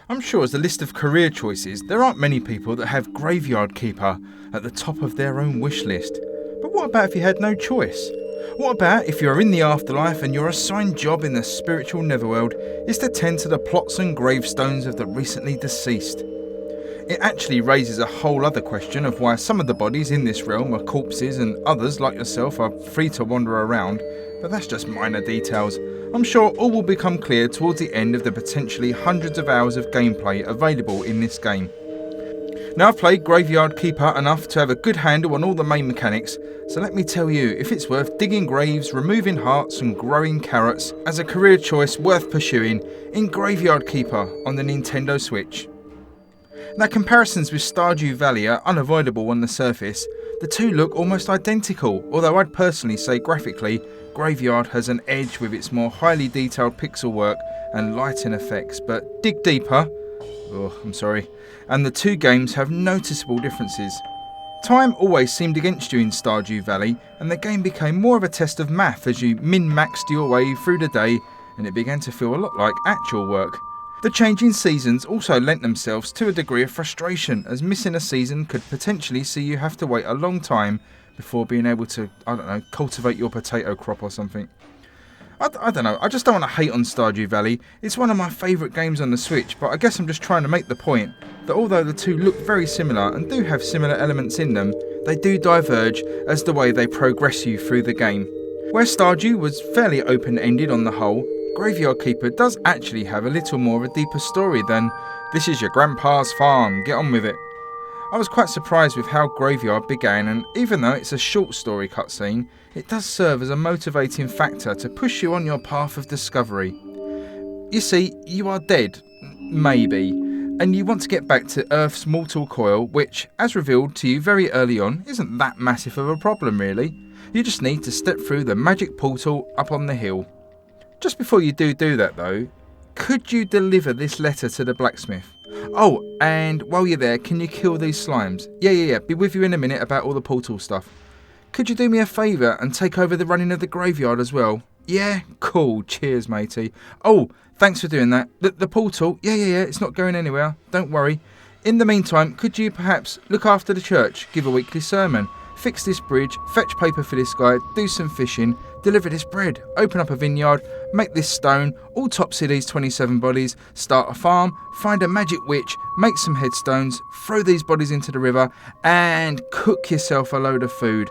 I'm sure as a list of career choices, there aren't many people that have graveyard keeper at the top of their own wish list. But what about if you had no choice? What about if you're in the afterlife and your assigned job in the spiritual netherworld is to tend to the plots and gravestones of the recently deceased? It actually raises a whole other question of why some of the bodies in this realm are corpses and others, like yourself, are free to wander around, but that's just minor details. I'm sure all will become clear towards the end of the potentially hundreds of hours of gameplay available in this game. Now I've played Graveyard Keeper enough to have a good handle on all the main mechanics, so let me tell you if it's worth digging graves, removing hearts and growing carrots as a career choice worth pursuing in Graveyard Keeper on the Nintendo Switch. Now comparisons with Stardew Valley are unavoidable on the surface. The two look almost identical, although I'd personally say graphically, Graveyard has an edge with its more highly detailed pixel work and lighting effects, but dig deeper, and the two games have noticeable differences. Time always seemed against you in Stardew Valley, and the game became more of a test of math as you min-maxed your way through the day, and it began to feel a lot like actual work. The changing seasons also lent themselves to a degree of frustration, as missing a season could potentially see you have to wait a long time before being able to, cultivate your potato crop or something. I don't know, I just don't want to hate on Stardew Valley. It's one of my favourite games on the Switch, but I guess I'm just trying to make the point that although the two look very similar and do have similar elements in them, they do diverge as the way they progress you through the game. Where Stardew was fairly open-ended on the whole, Graveyard Keeper does actually have a little more of a deeper story than, this is your grandpa's farm, get on with it. I was quite surprised with how Graveyard began, and even though it's a short story cutscene, it does serve as a motivating factor to push you on your path of discovery. You see, you are dead, maybe, and you want to get back to Earth's mortal coil, which, as revealed to you very early on, isn't that massive of a problem really. You just need to step through the magic portal up on the hill. Just before you do that though, could you deliver this letter to the blacksmith? Oh, and while you're there, can you kill these slimes? Yeah, be with you in a minute about all the portal stuff. Could you do me a favour and take over the running of the graveyard as well? Yeah, cool, cheers matey. Oh, thanks for doing that. The portal, yeah, it's not going anywhere, don't worry. In the meantime, could you perhaps look after the church, give a weekly sermon, fix this bridge, fetch paper for this guy, do some fishing, deliver this bread, open up a vineyard, make this stone, autopsy these 27 bodies, start a farm, find a magic witch, make some headstones, throw these bodies into the river, and cook yourself a load of food.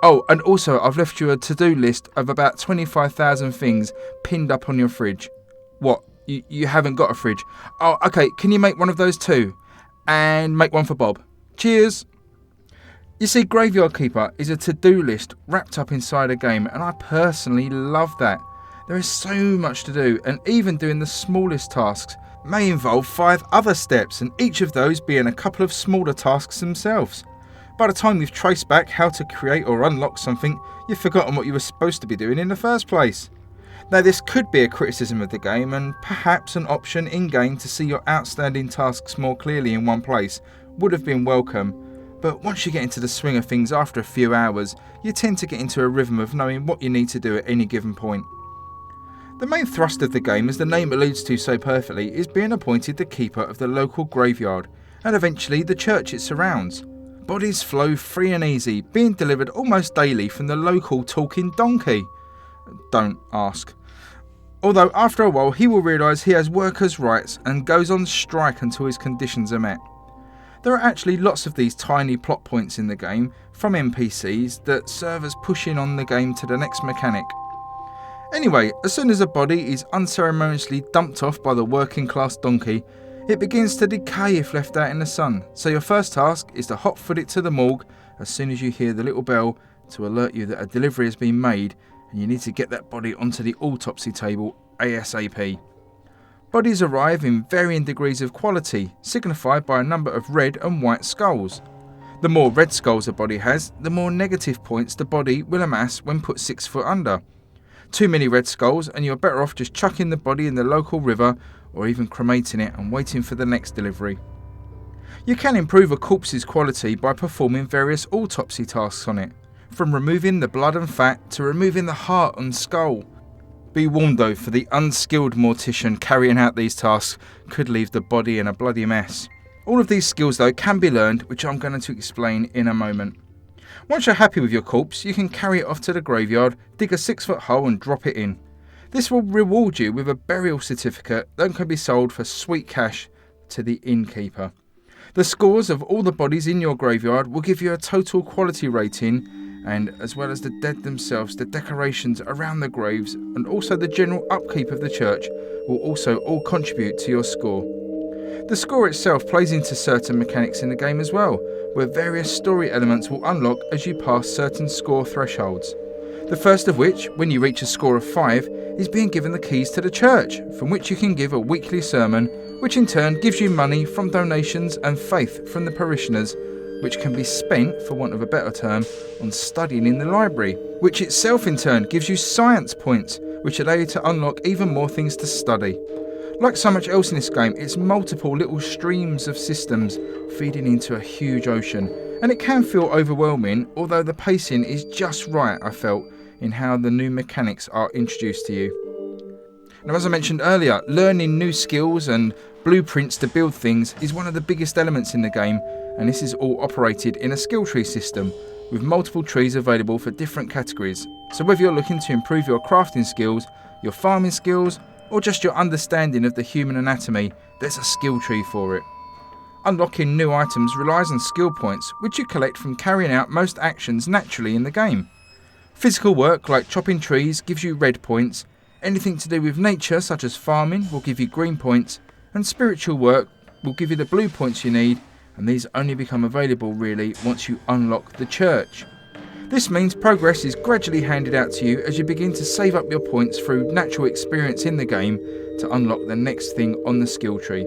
Oh, and also I've left you a to-do list of about 25,000 things pinned up on your fridge. What? You haven't got a fridge? Oh, okay, can you make one of those too? And make one for Bob. Cheers! You see, Graveyard Keeper is a to-do list wrapped up inside a game, and I personally love that. There is so much to do, and even doing the smallest tasks may involve 5 other steps, and each of those being a couple of smaller tasks themselves. By the time you've traced back how to create or unlock something, you've forgotten what you were supposed to be doing in the first place. Now this could be a criticism of the game, and perhaps an option in-game to see your outstanding tasks more clearly in one place would have been welcome. But once you get into the swing of things after a few hours, you tend to get into a rhythm of knowing what you need to do at any given point. The main thrust of the game, as the name alludes to so perfectly, is being appointed the keeper of the local graveyard, and eventually the church it surrounds. Bodies flow free and easy, being delivered almost daily from the local talking donkey. Don't ask. Although after a while he will realise he has workers' rights and goes on strike until his conditions are met. There are actually lots of these tiny plot points in the game from NPCs that serve as pushing on the game to the next mechanic. Anyway, as soon as a body is unceremoniously dumped off by the working class donkey, it begins to decay if left out in the sun, so your first task is to hot-foot it to the morgue as soon as you hear the little bell to alert you that a delivery has been made and you need to get that body onto the autopsy table ASAP. Bodies arrive in varying degrees of quality, signified by a number of red and white skulls. The more red skulls a body has, the more negative points the body will amass when put 6 foot under. Too many red skulls and you're better off just chucking the body in the local river or even cremating it and waiting for the next delivery. You can improve a corpse's quality by performing various autopsy tasks on it, from removing the blood and fat to removing the heart and skull. Be warned though, for the unskilled mortician carrying out these tasks could leave the body in a bloody mess. All of these skills though can be learned, which I'm going to explain in a moment. Once you're happy with your corpse, you can carry it off to the graveyard, dig a 6-foot hole and drop it in. This will reward you with a burial certificate that can be sold for sweet cash to the innkeeper. The scores of all the bodies in your graveyard will give you a total quality rating, and as well as the dead themselves, the decorations around the graves and also the general upkeep of the church will also all contribute to your score. The score itself plays into certain mechanics in the game as well, where various story elements will unlock as you pass certain score thresholds. The first of which, when you reach a score of 5, is being given the keys to the church, from which you can give a weekly sermon, which in turn gives you money from donations and faith from the parishioners, which can be spent, for want of a better term, on studying in the library, which itself in turn gives you science points, which allow you to unlock even more things to study. Like so much else in this game, it's multiple little streams of systems feeding into a huge ocean, and it can feel overwhelming, although the pacing is just right, I felt, in how the new mechanics are introduced to you. Now, as I mentioned earlier, learning new skills and blueprints to build things is one of the biggest elements in the game, and this is all operated in a skill tree system, with multiple trees available for different categories. So whether you're looking to improve your crafting skills, your farming skills, or just your understanding of the human anatomy, there's a skill tree for it. Unlocking new items relies on skill points, which you collect from carrying out most actions naturally in the game. Physical work like chopping trees gives you red points, anything to do with nature such as farming will give you green points, and spiritual work will give you the blue points you need, and these only become available really once you unlock the church. This means progress is gradually handed out to you as you begin to save up your points through natural experience in the game to unlock the next thing on the skill tree.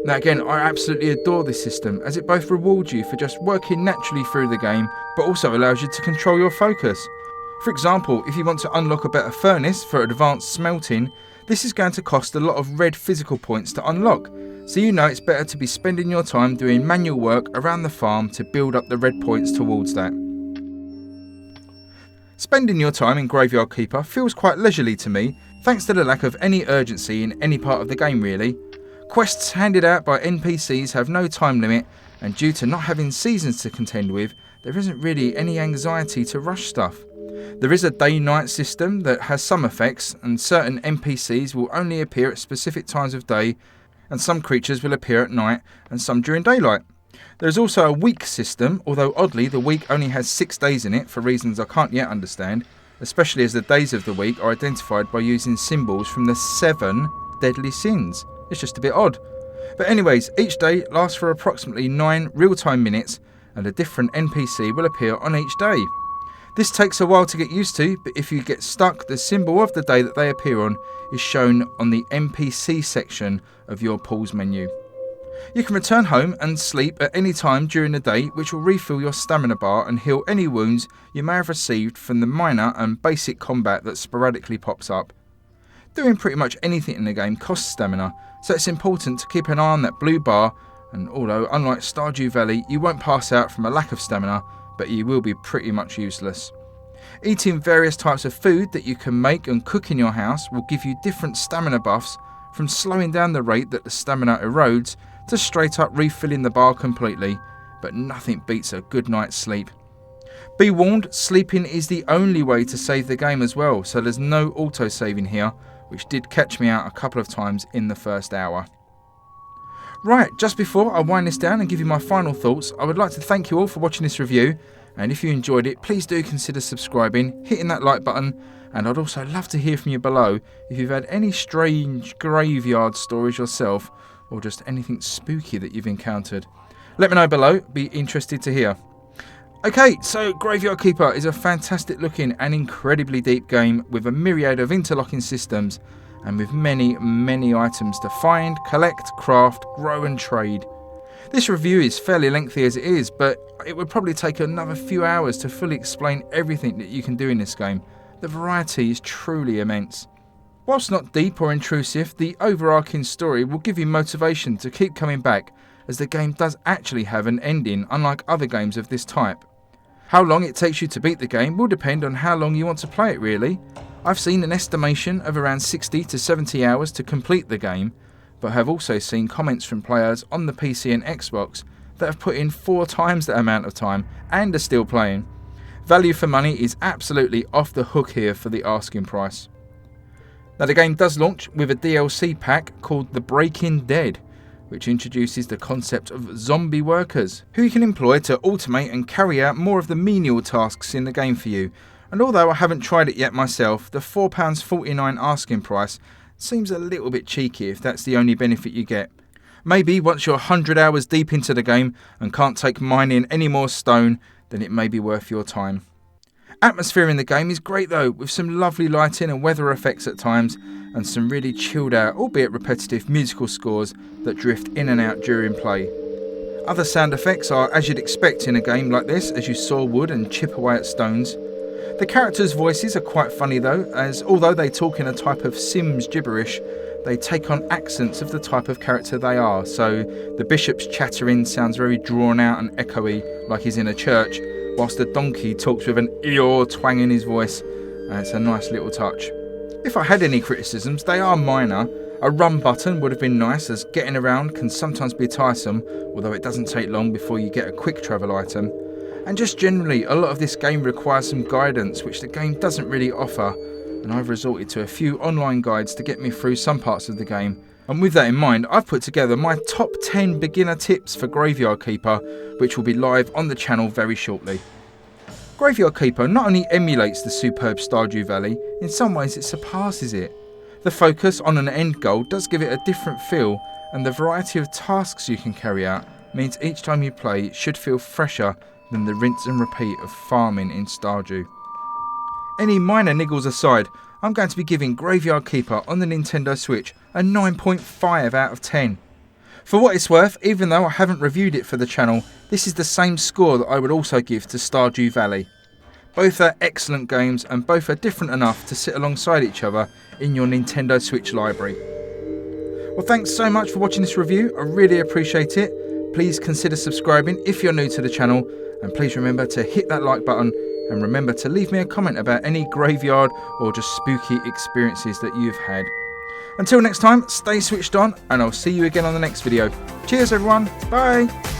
Now again, I absolutely adore this system as it both rewards you for just working naturally through the game, but also allows you to control your focus. For example, if you want to unlock a better furnace for advanced smelting, this is going to cost a lot of red physical points to unlock, so you know it's better to be spending your time doing manual work around the farm to build up the red points towards that. Spending your time in Graveyard Keeper feels quite leisurely to me, thanks to the lack of any urgency in any part of the game really. Quests handed out by NPCs have no time limit, and due to not having seasons to contend with, there isn't really any anxiety to rush stuff. There is a day-night system that has some effects, and certain NPCs will only appear at specific times of day, and some creatures will appear at night and some during daylight. There is also a week system, although oddly the week only has 6 days in it for reasons I can't yet understand, especially as the days of the week are identified by using symbols from the 7 deadly sins. It's just a bit odd. But anyways, each day lasts for approximately 9 real-time minutes, and a different NPC will appear on each day. This takes a while to get used to, but if you get stuck, the symbol of the day that they appear on is shown on the NPC section of your pause menu. You can return home and sleep at any time during the day, which will refill your stamina bar and heal any wounds you may have received from the minor and basic combat that sporadically pops up. Doing pretty much anything in the game costs stamina, so it's important to keep an eye on that blue bar, and although unlike Stardew Valley you won't pass out from a lack of stamina, but you will be pretty much useless. Eating various types of food that you can make and cook in your house will give you different stamina buffs, from slowing down the rate that the stamina erodes to straight up refilling the bar completely, but nothing beats a good night's sleep. Be warned, sleeping is the only way to save the game as well, so there's no auto-saving here, which did catch me out a couple of times in the first hour. Right, just before I wind this down and give you my final thoughts, I would like to thank you all for watching this review, and if you enjoyed it, please do consider subscribing, hitting that like button, and I'd also love to hear from you below if you've had any strange graveyard stories yourself, or just anything spooky that you've encountered. Let me know below, be interested to hear. Okay, so Graveyard Keeper is a fantastic looking and incredibly deep game with a myriad of interlocking systems, and with many items to find, collect, craft, grow and trade. This review is fairly lengthy as it is, but it would probably take another few hours to fully explain everything that you can do in this game. The variety is truly immense. Whilst not deep or intrusive, the overarching story will give you motivation to keep coming back, as the game does actually have an ending, unlike other games of this type. How long it takes you to beat the game will depend on how long you want to play it really. I've seen an estimation of around 60 to 70 hours to complete the game, but have also seen comments from players on the PC and Xbox that have put in 4 times that amount of time and are still playing. Value for money is absolutely off the hook here for the asking price. Now the game does launch with a DLC pack called The Breaking Dead, which introduces the concept of zombie workers, who you can employ to automate and carry out more of the menial tasks in the game for you. And although I haven't tried it yet myself, the £4.49 asking price seems a little bit cheeky if that's the only benefit you get. Maybe once you're 100 hours deep into the game and can't take mining any more stone, then it may be worth your time. Atmosphere in the game is great though, with some lovely lighting and weather effects at times, and some really chilled out, albeit repetitive, musical scores that drift in and out during play. Other sound effects are as you'd expect in a game like this, as you saw wood and chip away at stones. The characters' voices are quite funny though, as although they talk in a type of Sims gibberish, they take on accents of the type of character they are. So the bishop's chattering sounds very drawn out and echoey, like he's in a church, whilst the donkey talks with an Eeyore twang in his voice. It's a nice little touch. If I had any criticisms, they are minor. A run button would have been nice, as getting around can sometimes be tiresome, although it doesn't take long before you get a quick travel item. And just generally, a lot of this game requires some guidance, which the game doesn't really offer, and I've resorted to a few online guides to get me through some parts of the game. And with that in mind, I've put together my top 10 beginner tips for Graveyard Keeper, which will be live on the channel very shortly. Graveyard Keeper not only emulates the superb Stardew Valley, in some ways it surpasses it. The focus on an end goal does give it a different feel, and the variety of tasks you can carry out means each time you play it should feel fresher than the rinse and repeat of farming in Stardew. Any minor niggles aside, I'm going to be giving Graveyard Keeper on the Nintendo Switch a 9.5 out of 10. For what it's worth, even though I haven't reviewed it for the channel, this is the same score that I would also give to Stardew Valley. Both are excellent games, and both are different enough to sit alongside each other in your Nintendo Switch library. Well, thanks so much for watching this review, I really appreciate it. Please consider subscribing if you're new to the channel, and please remember to hit that like button, and remember to leave me a comment about any graveyard or just spooky experiences that you've had. Until next time, stay switched on, and I'll see you again on the next video. Cheers everyone, bye!